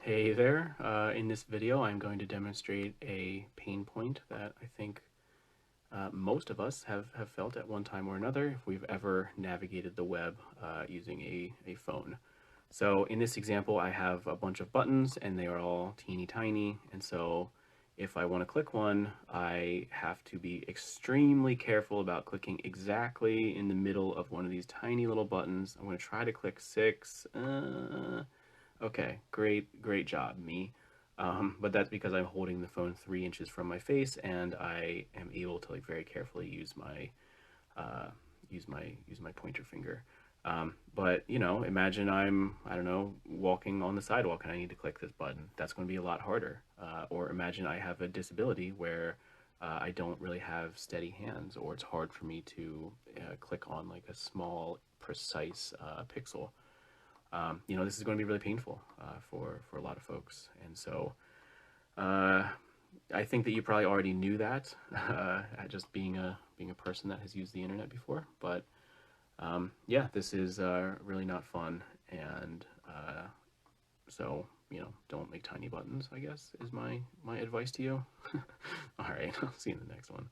Hey there, in this video I'm going to demonstrate a pain point that I think most of us have felt at one time or another if we've ever navigated the web using a phone. So in this example I have a bunch of buttons and they are all teeny tiny, and so if I want to click one I have to be extremely careful about clicking exactly in the middle of one of these tiny little buttons. I'm going to try to click 6. Okay, great job, me. But that's because I'm holding the phone 3 inches from my face, and I am able to like very carefully uh, use my pointer finger. But you know, imagine I don't know, walking on the sidewalk and I need to click this button. That's going to be a lot harder. Or imagine I have a disability where I don't really have steady hands, or it's hard for me to click on like a small, precise pixel. You know, this is going to be really painful for a lot of folks. And so uh, I think that you probably already knew that, just being a person that has used the internet before. But yeah, this is really not fun. And so you know, don't make tiny buttons, I guess, is my advice to you. All right, I'll see you in the next one.